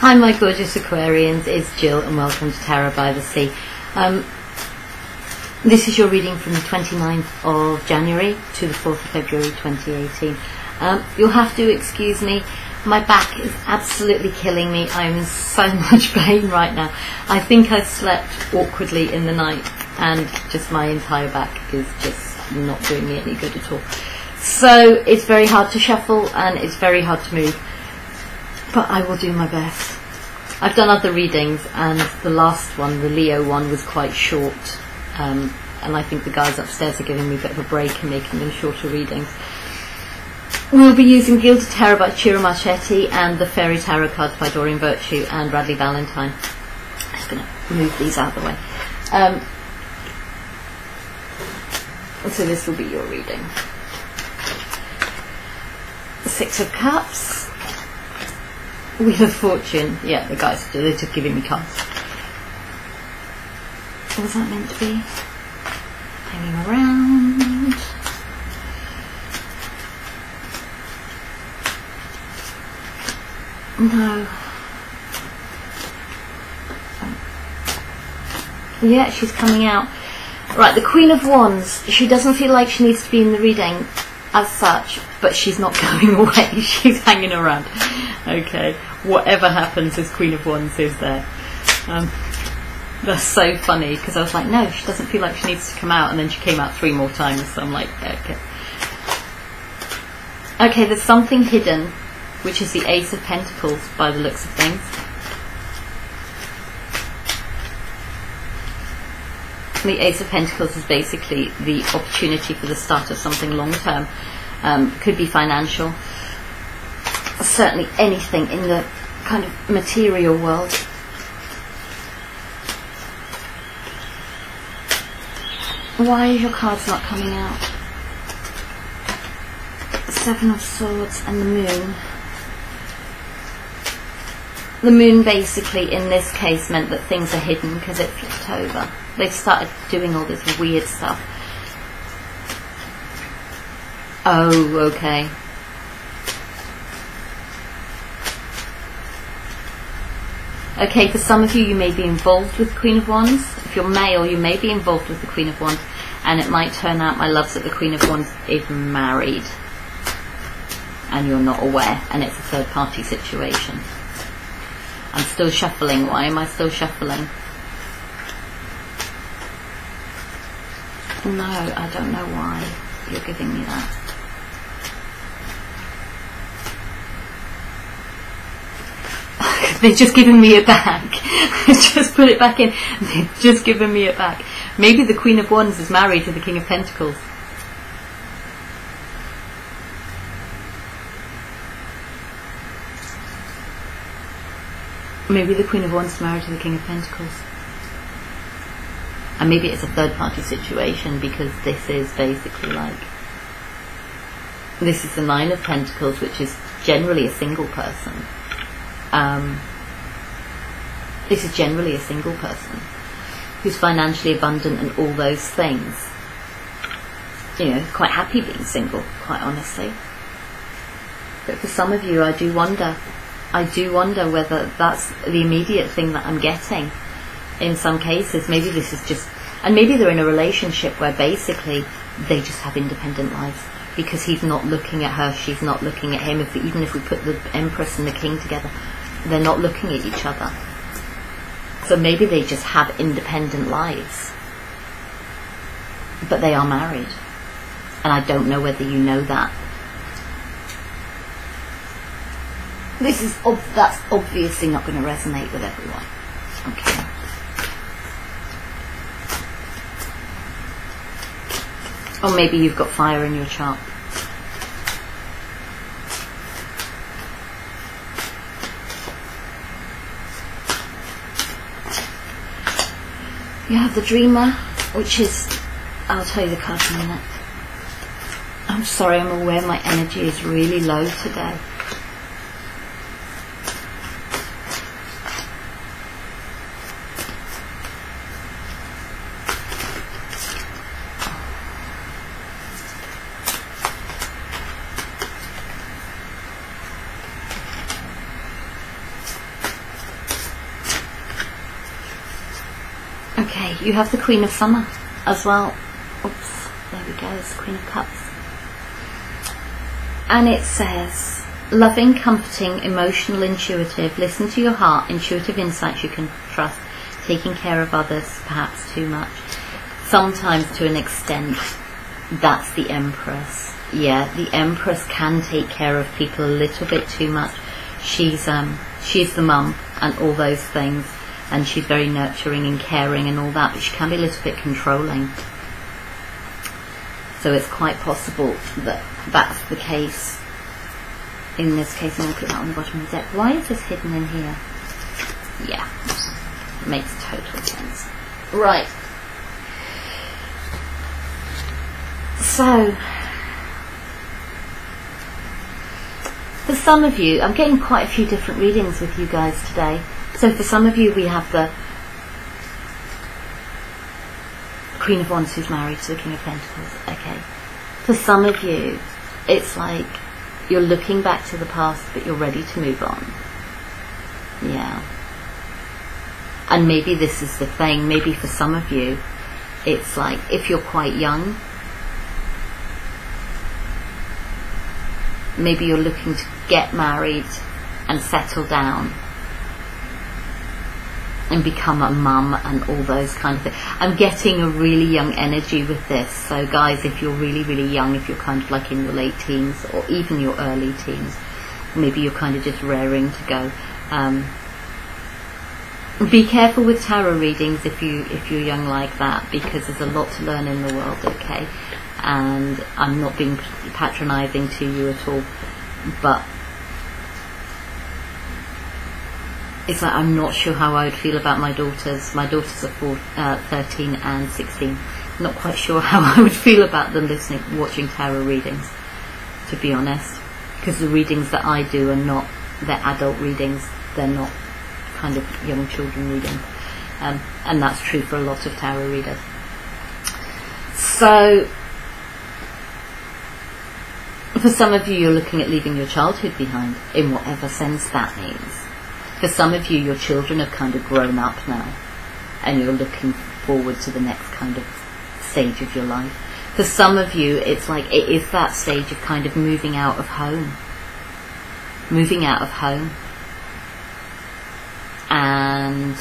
Hi my gorgeous Aquarians, it's Jill and welcome to Tarot by the Sea. This is your reading from the 29th of January to the 4th of February 2018. You'll have to excuse me, my back is absolutely killing me. I'm in so much pain right now. I think I slept awkwardly in the night and just my entire back is just not doing me any good at all. So it's very hard to shuffle and it's very hard to move. But I will do my best. I've done other readings and the last one, the Leo one, was quite short. And I think the guys upstairs are giving me a bit of a break and making them shorter readings. We'll be using Gilded Tarot by Ciro Marchetti and the Fairy Tarot cards by Doreen Virtue and Bradley Valentine. I'm just going to move these out of the way. So this will be your reading. The Six of Cups. Wheel of Fortune. Yeah, the guys, they're just giving me cards. What was that meant to be? Hanging around. No. Yeah, she's coming out. Right, the Queen of Wands. She doesn't feel like she needs to be in the reading as such, but she's not going away. She's hanging around. Okay, whatever happens, this Queen of Wands is there. That's so funny because I was like, no, she doesn't feel like she needs to come out, and then she came out 3 more times. So I'm like, okay. Okay, there's something hidden, which is the Ace of Pentacles by the looks of things. The Ace of Pentacles is basically the opportunity for the start of something long term. Could be financial, certainly anything in the kind of material world. Why are your cards not coming out? Seven of Swords and the Moon. The Moon basically in this case meant that things are hidden because it flipped over. They've started doing all this weird stuff. Oh, okay. Okay, for some of you, you may be involved with the Queen of Wands. If you're male, you may be involved with the Queen of Wands. And it might turn out, my loves, that the Queen of Wands is married. And you're not aware. And it's a third-party situation. I'm still shuffling. Why am I still shuffling? No, I don't know why you're giving me that. They've just given me it back. Just put it back in. They've just given me it back. Maybe the Queen of Wands is married to the King of Pentacles. Maybe the Queen of Wands is married to the King of Pentacles. And maybe it's a third party situation because this is basically like... This is the Nine of Pentacles, which is generally a single person. This is generally a single person who's financially abundant and all those things. You know, quite happy being single, quite honestly. But for some of you, I do wonder whether that's the immediate thing that I'm getting. In some cases, maybe this is just, and maybe they're in a relationship where basically they just have independent lives because he's not looking at her, she's not looking at him. Even if we put the Empress and the King together, they're not looking at each other. So maybe they just have independent lives, but they are married, and I don't know whether you know that. That's obviously not going to resonate with everyone. Okay. Or maybe you've got fire in your chart. You have the Dreamer, which is... I'll tell you the card in a minute. I'm sorry, I'm aware my energy is really low today. Okay, you have the Queen of Summer as well. Oops, there we go, it's the Queen of Cups. And it says, loving, comforting, emotional, intuitive, listen to your heart, intuitive insights you can trust, taking care of others, perhaps too much. Sometimes to an extent, that's the Empress. Yeah, the Empress can take care of people a little bit too much. She's the mum and all those things, and she's very nurturing and caring and all that, but she can be a little bit controlling. So it's quite possible that that's the case. In this case, I'm going to put that on the bottom of the deck. Why is this hidden in here? Yeah, makes total sense. Right. So, for some of you, I'm getting quite a few different readings with you guys today. So for some of you, we have the Queen of Wands who's married to the King of Pentacles. Okay. For some of you, it's like you're looking back to the past, but you're ready to move on. Yeah. And maybe this is the thing. Maybe for some of you, it's like if you're quite young, maybe you're looking to get married and settle down and become a mum and all those kind of things. I'm getting a really young energy with this. So guys, if you're really, really young, if you're kind of like in your late teens or even your early teens, maybe you're kind of just raring to go. Be careful with tarot readings if you're young like that, because there's a lot to learn in the world, okay? And I'm not being patronising to you at all, but it's like I'm not sure how I would feel about my daughters. My daughters are 13 and 16. I'm not quite sure how I would feel about them watching tarot readings, to be honest, because the readings that I do are not, they're adult readings. They're not kind of young children readings, and that's true for a lot of tarot readers. So for some of you, you're looking at leaving your childhood behind, in whatever sense that means. For some of you, your children have kind of grown up now, and you're looking forward to the next kind of stage of your life. For some of you, it's like it is that stage of kind of moving out of home. Moving out of home and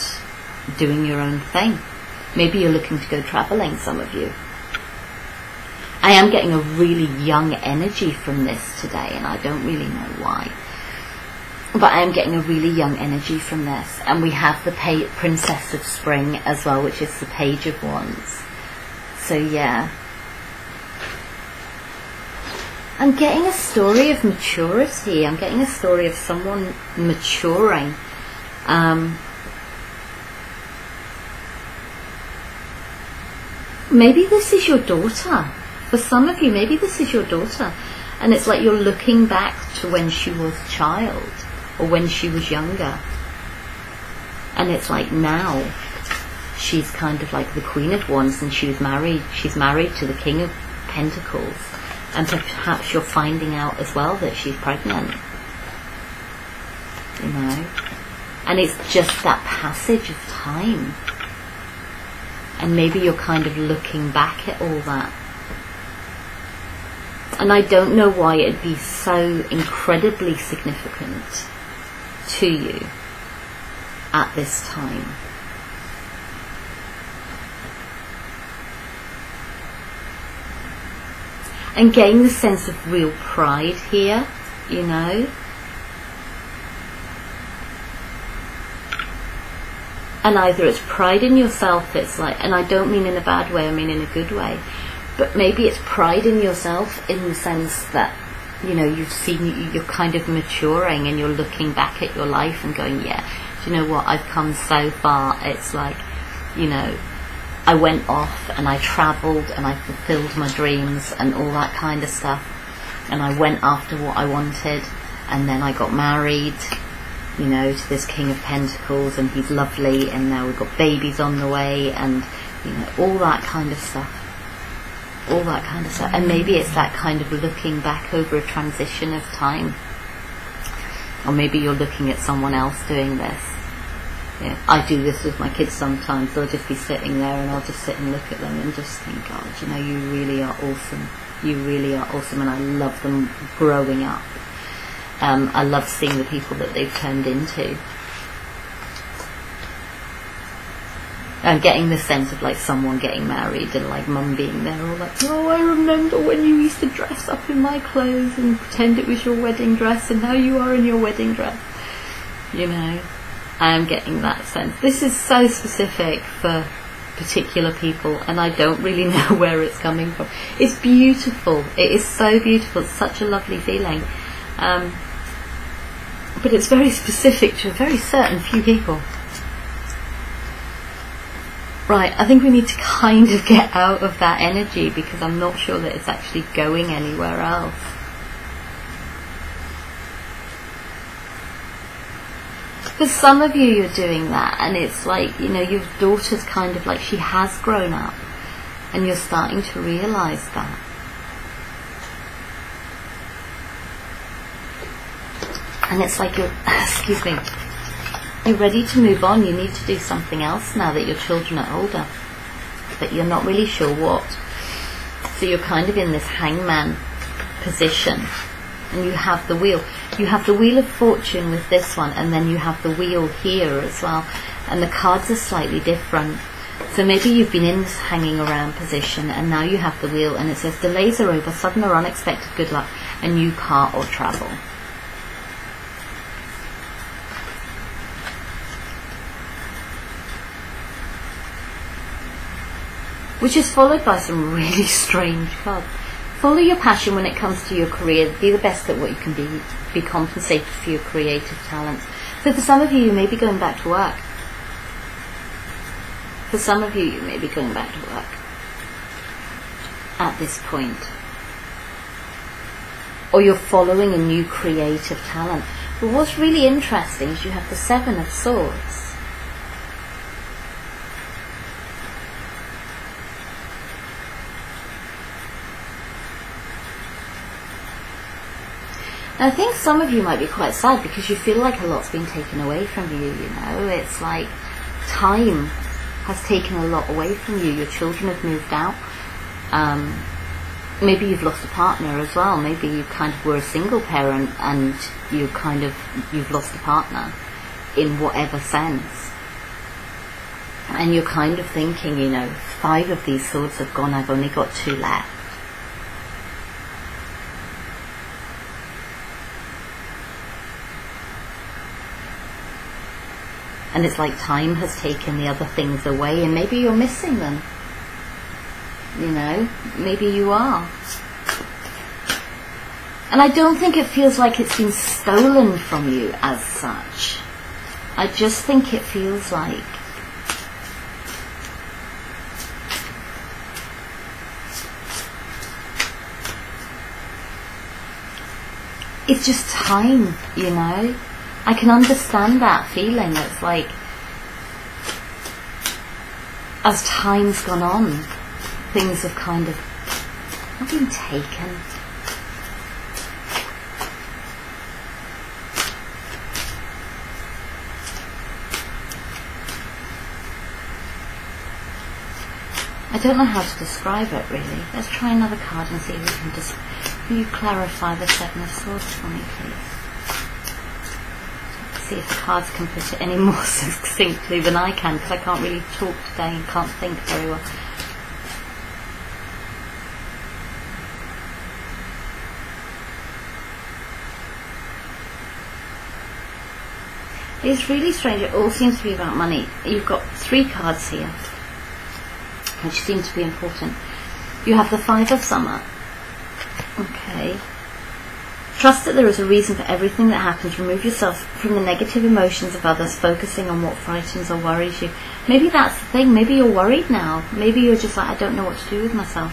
doing your own thing. Maybe you're looking to go travelling, some of you. I am getting a really young energy from this today, and I don't really know why. But I am getting a really young energy from this. And we have the Princess of Spring as well, which is the Page of Wands. So yeah. I'm getting a story of maturity. I'm getting a story of someone maturing. Maybe this is your daughter. For some of you, maybe this is your daughter. And it's like you're looking back to when she was a child, or when she was younger. And it's like now she's kind of like the Queen of Wands, and she's married to the King of Pentacles. And perhaps you're finding out as well that she's pregnant. You know? And it's just that passage of time. And maybe you're kind of looking back at all that. And I don't know why it'd be so incredibly significant to you at this time. And getting the sense of real pride here, you know. And either it's pride in yourself, it's like, and I don't mean in a bad way, I mean in a good way, but maybe it's pride in yourself in the sense that, you know, you're kind of maturing and you're looking back at your life and going, yeah, do you know what, I've come so far. It's like, you know, I went off and I travelled and I fulfilled my dreams and all that kind of stuff, and I went after what I wanted, and then I got married, you know, to this King of Pentacles, and he's lovely, and now we've got babies on the way, and, you know, all that kind of stuff. All that kind of stuff. And maybe it's that kind of looking back over a transition of time. Or maybe you're looking at someone else doing this. Yeah, I do this with my kids sometimes. They'll just be sitting there and I'll just sit and look at them and just think, God, you know, you really are awesome. You really are awesome, and I love them growing up. I love seeing the people that they've turned into. And getting the sense of like someone getting married and like mum being there all like, oh, I remember when you used to dress up in my clothes and pretend it was your wedding dress, and now you are in your wedding dress. You know, I am getting that sense. This is so specific for particular people, and I don't really know where it's coming from. It's beautiful. It is so beautiful. It's such a lovely feeling. But it's very specific to a very certain few people. Right, I think we need to kind of get out of that energy, because I'm not sure that it's actually going anywhere else. For some of you, you're doing that, and it's like, you know, your daughter's kind of like, she has grown up, and you're starting to realise that. And it's like you're, excuse me, you're ready to move on. You need to do something else now that your children are older, but you're not really sure what. So you're kind of in this hangman position, and you have the wheel. You have the Wheel of Fortune with this one, and then you have the wheel here as well, and the cards are slightly different. So maybe you've been in this hanging around position, and now you have the wheel, and it says delays are over, sudden or unexpected good luck, a new car or travel. Which is followed by some really strange cards. Follow your passion when it comes to your career. Be the best at what you can be. Be compensated for your creative talents. So for some of you, you may be going back to work. For some of you, you may be going back to work at this point. Or you're following a new creative talent. But what's really interesting is you have the Seven of Swords. I think some of you might be quite sad because you feel like a lot's been taken away from you, you know. It's like time has taken a lot away from you. Your children have moved out. Maybe you've lost a partner as well. Maybe you kind of were a single parent and you've lost a partner in whatever sense. And you're kind of thinking, you know, 5 of these swords have gone, I've only got 2 left. And it's like time has taken the other things away, and maybe you're missing them. You know, maybe you are. And I don't think it feels like it's been stolen from you as such. I just think it feels like it's just time, you know. I can understand that feeling. It's like, as time's gone on, things have kind of not been taken. I don't know how to describe it really. Let's try another card and see if we can just. Will you clarify the Seven of Swords for me, please? See if the cards can put it any more succinctly than I can, because I can't really talk today and can't think very well. It's really strange. It all seems to be about money. You've got 3 cards here, which seem to be important. You have the 5 of Summer. Okay. Trust that there is a reason for everything that happens. Remove yourself from the negative emotions of others, focusing on what frightens or worries you. Maybe that's the thing. Maybe you're worried now. Maybe you're just like, I don't know what to do with myself.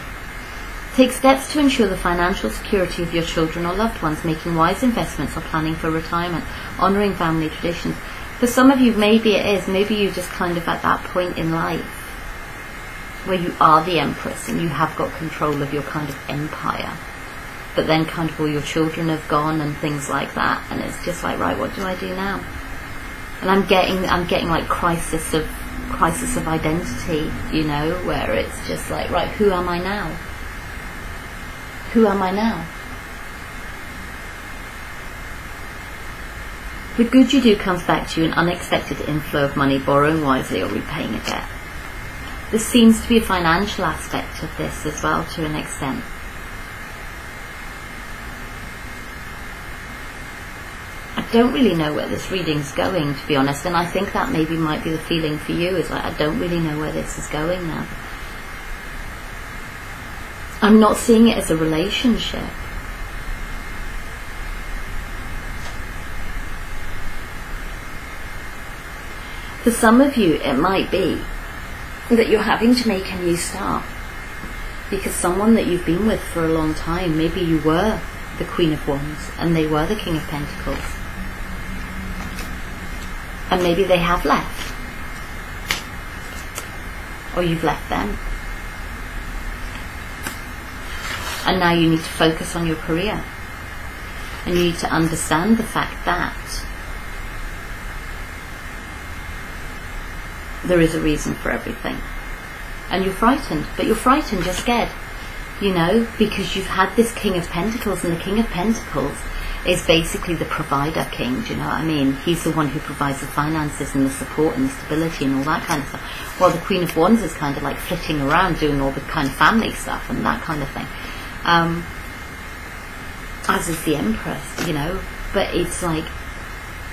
Take steps to ensure the financial security of your children or loved ones, making wise investments or planning for retirement, honouring family traditions. For some of you, maybe it is. Maybe you're just kind of at that point in life where you are the empress and you have got control of your kind of empire. But then kind of all your children have gone and things like that, and it's just like, right, what do I do now? And I'm getting like crisis of identity, you know, where it's just like, right, who am I now? Who am I now? The good you do comes back to you, an unexpected inflow of money, borrowing wisely or repaying a debt. There seems to be a financial aspect of this as well, to an extent. I don't really know where this reading's going, to be honest, and I think that maybe might be the feeling for you, is like, I don't really know where this is going now. I'm not seeing it as a relationship. For some of you, it might be that you're having to make a new start, because someone that you've been with for a long time, maybe you were the Queen of Wands and they were the King of Pentacles, and maybe they have left, or you've left them, and now you need to focus on your career, and you need to understand the fact that there is a reason for everything. And you're frightened, but you're frightened, you're scared, you know, because you've had this King of Pentacles, and the King of Pentacles is basically the provider king, do you know what I mean? He's the one who provides the finances and the support and the stability and all that kind of stuff, while the Queen of Wands is kind of like flitting around doing all the kind of family stuff and that kind of thing, as is the Empress, you know. But it's like,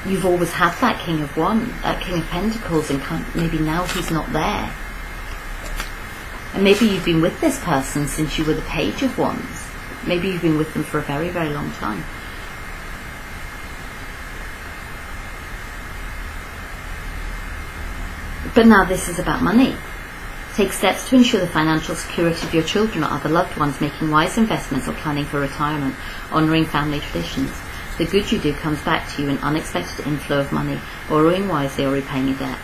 you've always had that King of Wands, King of Pentacles, and maybe now he's not there. And maybe you've been with this person since you were the Page of Wands. Maybe you've been with them for a very, very long time. But now this is about money. Take steps to ensure the financial security of your children or other loved ones, making wise investments or planning for retirement, honouring family traditions. The good you do comes back to you, an unexpected inflow of money, borrowing wisely or repaying a debt.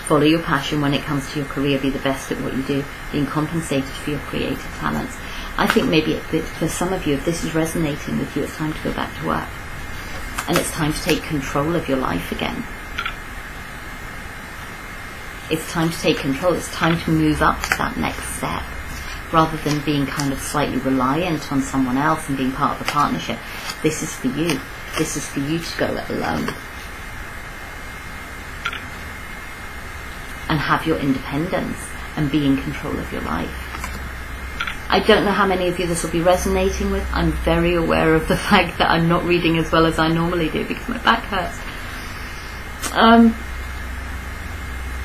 Follow your passion when it comes to your career, be the best at what you do, being compensated for your creative talents. I think maybe for some of you, if this is resonating with you, it's time to go back to work. And it's time to take control of your life again. It's time to take control. It's time to move up to that next step, rather than being kind of slightly reliant on someone else and being part of a partnership. This is for you. This is for you to go it alone and have your independence and be in control of your life. I don't know how many of you this will be resonating with. I'm very aware of the fact that I'm not reading as well as I normally do because my back hurts.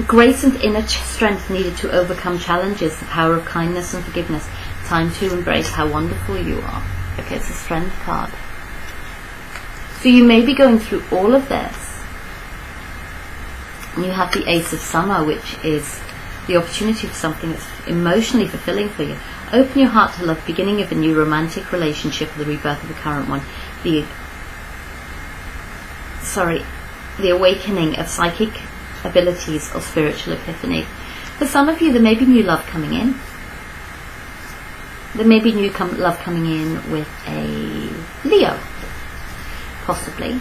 Grace and inner strength needed to overcome challenges, the power of kindness and forgiveness. Time to embrace how wonderful you are. Okay, it's a strength card. So you may be going through all of this. And you have the Ace of Summer, which is the opportunity for something that's emotionally fulfilling for you. Open your heart to love, beginning of a new romantic relationship, or the rebirth of a current one. The awakening of psychic abilities or spiritual epiphany. For some of you, there may be new love coming in. There may be new love coming in with a Leo, possibly.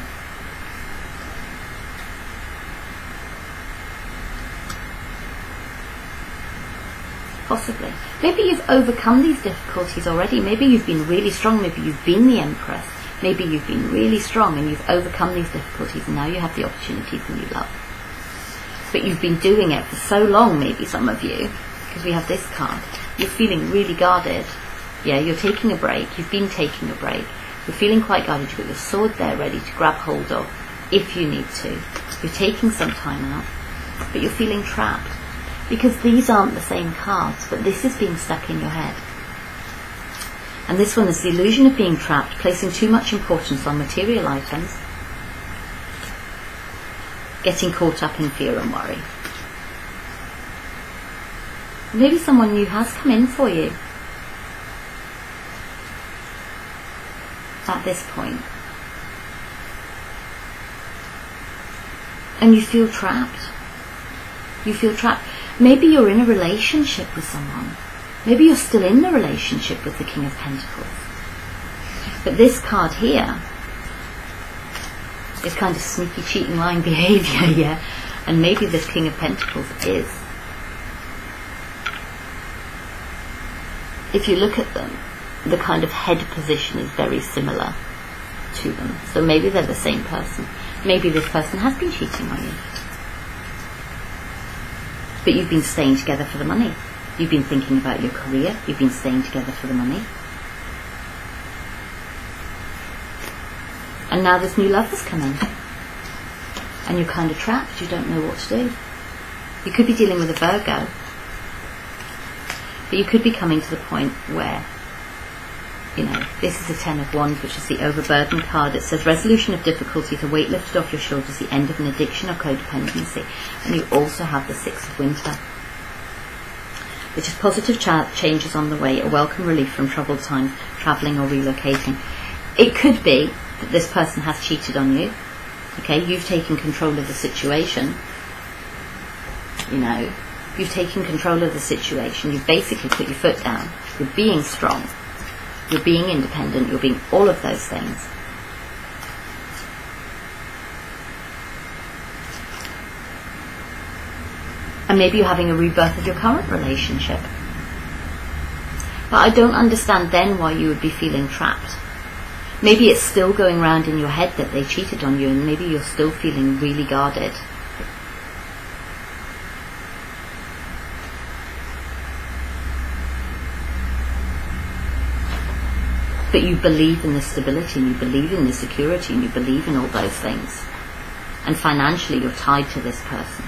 Possibly. Maybe you've overcome these difficulties already. Maybe you've been really strong. Maybe you've been the Empress. Maybe you've been really strong and you've overcome these difficulties, and now you have the opportunity for new love. But you've been doing it for so long, maybe some of you, because we have this card. You're feeling really guarded. Yeah, you're taking a break. You've been taking a break. You're feeling quite guarded. You've got your sword there ready to grab hold of if you need to. You're taking some time out, but you're feeling trapped. Because these aren't the same cards, but this is being stuck in your head. And this one is the illusion of being trapped, placing too much importance on material items, getting caught up in fear and worry. Maybe someone new has come in for you at this point. And you feel trapped. You feel trapped. Maybe you're in a relationship with someone. Maybe you're still in the relationship with the King of Pentacles. But this card here It's kind of sneaky, cheating, lying behaviour, yeah? And maybe this King of Pentacles is. If you look at them, the kind of head position is very similar to them. So maybe they're the same person. Maybe this person has been cheating on you. But you've been staying together for the money. You've been thinking about your career. You've been staying together for the money. And now this new love has come in. And you're kind of trapped. You don't know what to do. You could be dealing with a Virgo. But you could be coming to the point where, you know, this is the Ten of Wands, which is the overburden card. It says resolution of difficulties, a weight lifted off your shoulders, the end of an addiction or codependency. And you also have the Six of Winter, which is positive changes on the way, a welcome relief from troubled times, travelling or relocating. It could be that this person has cheated on you. Okay, you've taken control of the situation. You know, you've taken control of the situation. You've basically put your foot down. You're being strong. You're being independent. You're being all of those things. And maybe you're having a rebirth of your current relationship. But I don't understand then why you would be feeling trapped. Maybe it's still going around in your head that they cheated on you, and maybe you're still feeling really guarded. But you believe in the stability, and you believe in the security, and you believe in all those things. And financially you're tied to this person.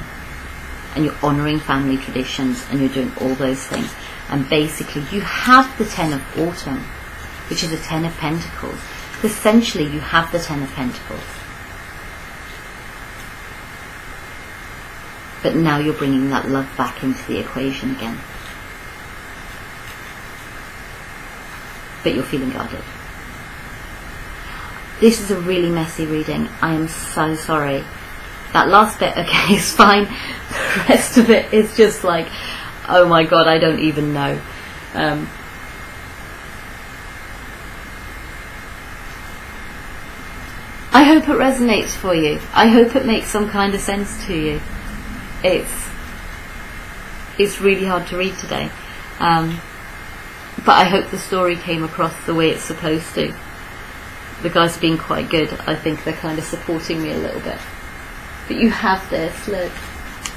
And you're honouring family traditions, and you're doing all those things. And basically you have the Ten of Autumn, which is a Ten of Pentacles. Essentially you have the Ten of Pentacles. But now you're bringing that love back into the equation again. But you're feeling guarded. This is a really messy reading. I am so sorry. That last bit, okay, is fine. The rest of it is just like, oh my god, I don't even know. I hope it resonates for you. I hope it makes some kind of sense to you. It's really hard to read today. But I hope the story came across the way it's supposed to. The guys are being quite good. I think they're kind of supporting me a little bit. But you have this, look.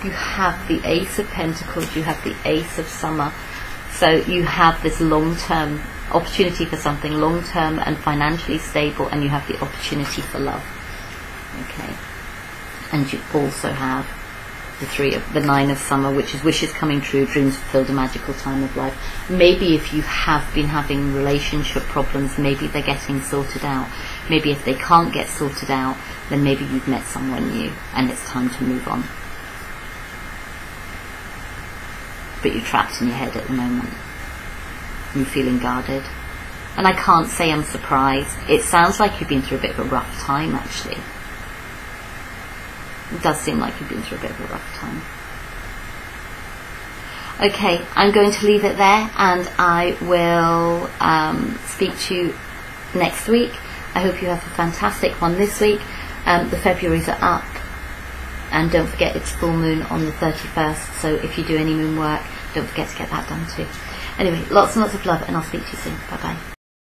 You have the Ace of Pentacles. You have the Ace of Summer. So you have this long-term opportunity for something long-term and financially stable, and you have the opportunity for love. Okay. And you also have the Nine of Summer, which is wishes coming true, dreams fulfilled, a magical time of life. Maybe if you have been having relationship problems, maybe they're getting sorted out. Maybe if they can't get sorted out, then maybe you've met someone new and it's time to move on. But you're trapped in your head at the moment. You're feeling guarded. And I can't say I'm surprised. It sounds like you've been through a bit of a rough time, actually. It does seem like you've been through a bit of a rough time. Okay, I'm going to leave it there, and I will speak to you next week. I hope you have a fantastic one this week. The Februaries are up, and don't forget it's full moon on the 31st, so if you do any moon work, don't forget to get that done too. Anyway, lots and lots of love, and I'll speak to you soon. Bye bye.